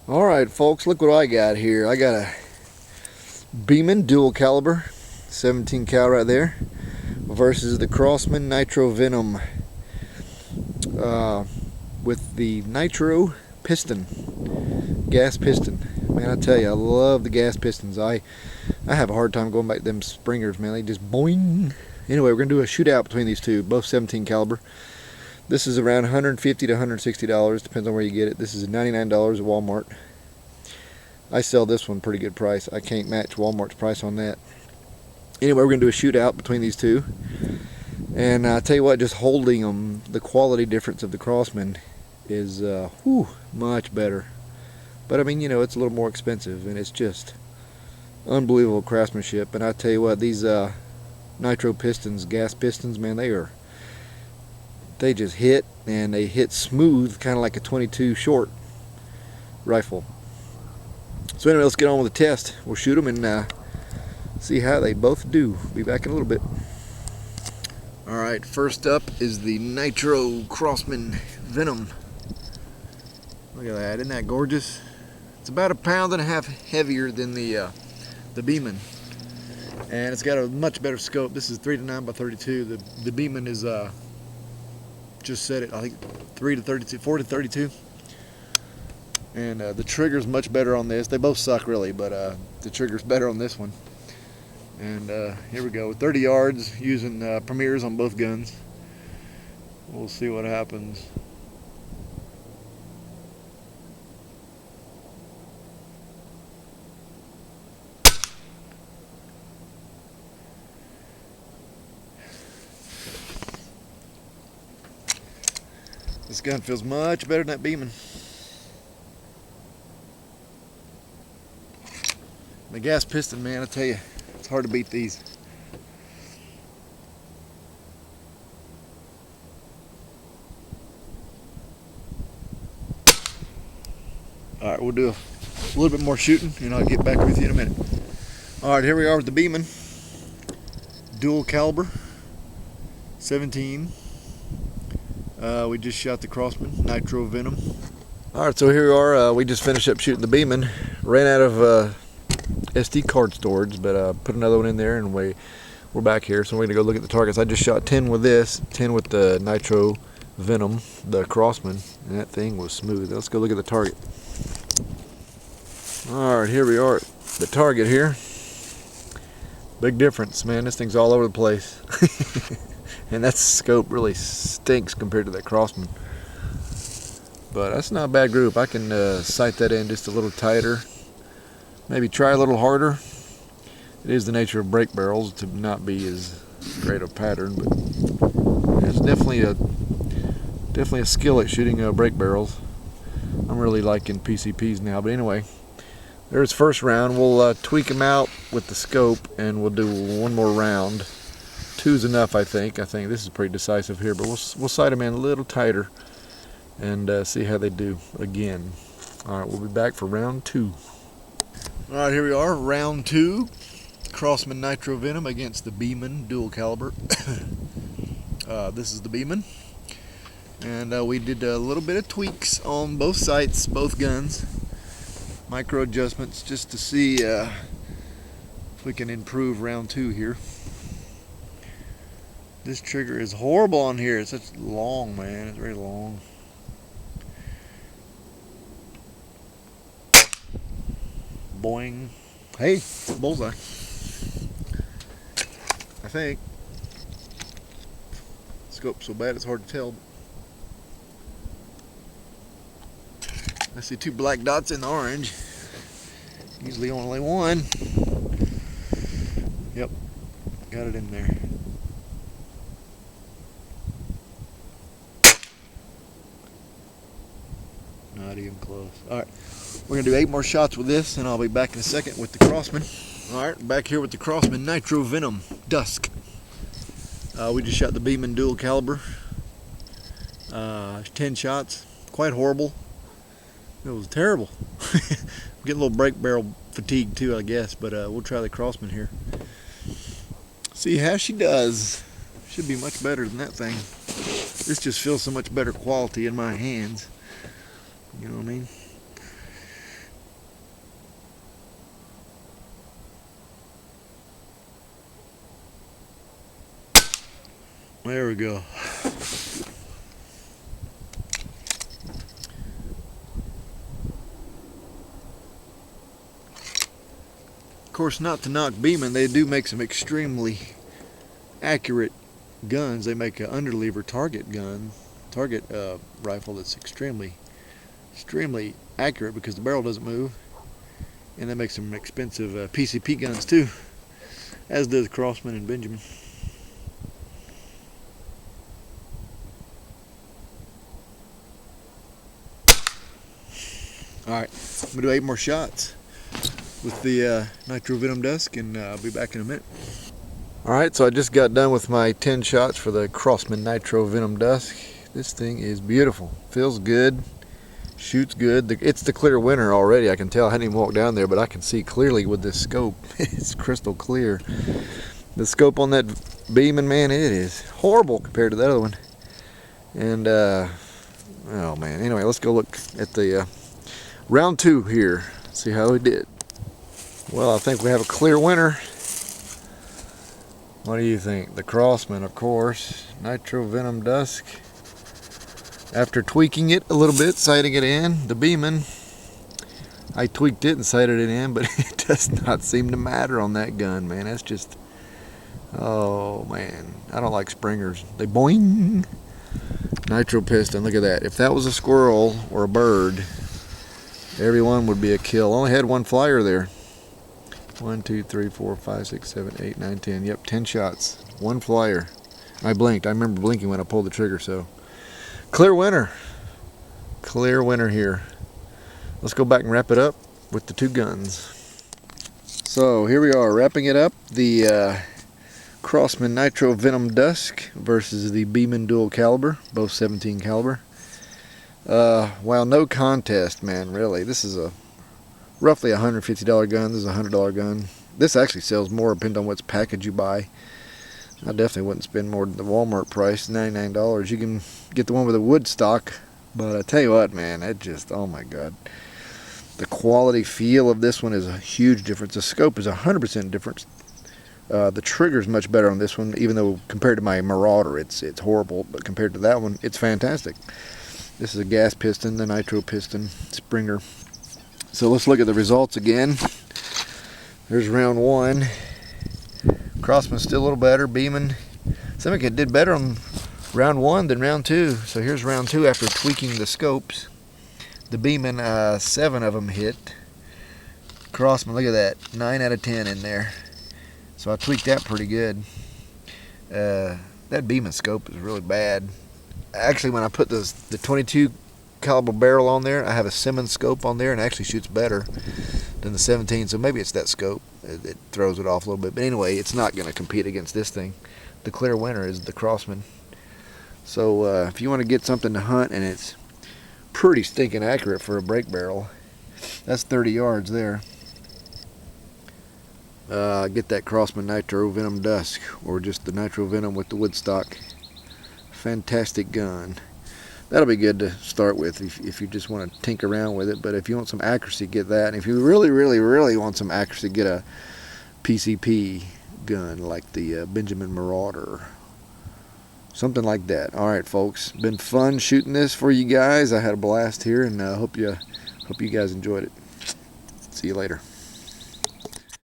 Alright folks, look what I got here. I got a Beeman dual caliber 17 cal right there versus the Crosman Nitro Venom with the Nitro piston, gas piston. Man, I tell you, I love the gas pistons. I have a hard time going back to them springers, man. They just boing. Anyway, we're gonna do a shootout between these two, both 17 caliber. This is around $150 to $160, depends on where you get it. This is $99 at Walmart. I sell this one pretty good price. I can't match Walmart's price on that. Anyway, we're going to do a shootout between these two. And I tell you what, just holding them, the quality difference of the Crosman is much better. But I mean, you know, it's a little more expensive, and it's just unbelievable craftsmanship. And I tell you what, these Nitro pistons, gas pistons, man, they just hit, and they hit smooth, kind of like a 22 short rifle. So anyway, let's get on with the test. We'll shoot them and see how they both do. Be back in a little bit. Alright, first up is the Nitro Crosman Venom. Look at that, isn't that gorgeous? It's about 1.5 pounds heavier than the Beeman. And it's got a much better scope. This is 3 to 9 by 32. The Beeman is just said it, I think 4 to 32. And the trigger's much better on this. They both suck really, but the trigger's better on this one. And here we go, 30 yards using premieres on both guns. We'll see what happens. This gun feels much better than that Beeman. The gas piston, man, I tell you, it's hard to beat these. Alright, we'll do a little bit more shooting and I'll get back with you in a minute. Alright, here we are with the Beeman. Dual caliber, 17. We just shot the Crosman, Nitro Venom. Alright, so here we are. We just finished up shooting the Beeman. Ran out of SD card storage, but put another one in there, and we're back here. So we're gonna go look at the targets. I just shot 10 with this, 10 with the Nitro Venom, the Crosman, and that thing was smooth. Let's go look at the target. Alright, here we are, the target here. Big difference, man. This thing's all over the place. And that scope really stinks compared to that Crosman. But that's not a bad group. I can sight that in just a little tighter. Maybe try a little harder. It is the nature of brake barrels to not be as great a pattern, but there's definitely a skill at shooting brake barrels. I'm really liking PCPs now, but anyway, there's first round. We'll tweak them out with the scope, and we'll do one more round. 2's enough, I think. I think this is pretty decisive here, but we'll sight them in a little tighter and see how they do again. All right, we'll be back for round 2. All right, here we are, round 2. Crosman Nitro Venom against the Beeman dual caliber. This is the Beeman, and we did a little bit of tweaks on both sights, both guns, micro adjustments, just to see if we can improve round 2 here. This trigger is horrible on here. It's such long, man. It's very long. Boing. Hey, bullseye. I think. Scope's so bad it's hard to tell. I see 2 black dots in the orange. Usually only one. Yep, got it in there. Not even close. Alright, we're going to do 8 more shots with this, and I'll be back in a second with the Crosman. Alright, back here with the Crosman Nitro Venom Dusk. We just shot the Beeman dual caliber. 10 shots. Quite horrible. It was terrible. I'm getting a little brake barrel fatigue too, I guess, but we'll try the Crosman here. See how she does. Should be much better than that thing. This just feels so much better quality in my hands. You know what I mean? There we go. Of course, not to knock Beeman, they do make some extremely accurate guns. They make an underlever target rifle that's extremely accurate because the barrel doesn't move, and they make some expensive PCP guns too, as does Crosman and Benjamin. Alright, I'm going to do 8 more shots with the Nitro Venom Dusk, and I'll be back in a minute. Alright, so I just got done with my 10 shots for the Crosman Nitro Venom Dusk. This thing is beautiful. Feels good. Shoots good. It's the clear winner already. I can tell. I hadn't even walked down there, but I can see clearly with this scope. It's crystal clear. The scope on that Beeman, man, it is horrible compared to the other one. And, oh man. Anyway, let's go look at the round 2 here. See how we did. Well, I think we have a clear winner. What do you think? The Crosman, of course. Nitro Venom Dusk. After tweaking it a little bit, sighting it in, the Beeman, I tweaked it and sighted it in, but it does not seem to matter on that gun, man. That's just, oh man, I don't like springers. They boing. Nitro piston, look at that. If that was a squirrel or a bird, every one would be a kill. Only had one flyer there. 1, 2, 3, 4, 5, 6, 7, 8, 9, 10. Yep, 10 shots. One flyer. I blinked. I remember blinking when I pulled the trigger, so. Clear winner. Clear winner here. Let's go back and wrap it up with the 2 guns. So here we are, wrapping it up. The Crosman Nitro Venom Dusk versus the Beeman dual caliber, both 17 caliber. Wow, no contest, man, really. This is a roughly $150 gun. This is a $100 gun. This actually sells more depending on what package you buy. I definitely wouldn't spend more than the Walmart price, $99. You can get the one with the wood stock, but I tell you what, man, it just, oh my God. The quality feel of this one is a huge difference. The scope is 100% difference. The trigger is much better on this one, even though compared to my Marauder, it's horrible, but compared to that one, it's fantastic. This is a gas piston, the Nitro piston Springer. So let's look at the results again. There's round 1. Crosman's still a little better. Beeman, Simmons did better on round 1 than round 2. So here's round 2 after tweaking the scopes. The Beeman, 7 of them hit. Crosman, look at that, 9 out of 10 in there. So I tweaked that pretty good. That Beeman scope is really bad. Actually, when I put the 22 caliber barrel on there, I have a Simmons scope on there, and it actually shoots better than the 17. So maybe it's that scope. It throws it off a little bit. But anyway, it's not going to compete against this thing. The clear winner is the Crosman. So if you want to get something to hunt and it's pretty stinking accurate for a break barrel, that's 30 yards there. Get that Crosman Nitro Venom Dusk, or just the Nitro Venom with the woodstock. Fantastic gun. That'll be good to start with if you just want to tinker around with it. But if you want some accuracy, get that. And if you really, really, really want some accuracy, get a PCP gun like the Benjamin Marauder. Something like that. Alright, folks. Been fun shooting this for you guys. I had a blast here, and hope you guys enjoyed it. See you later.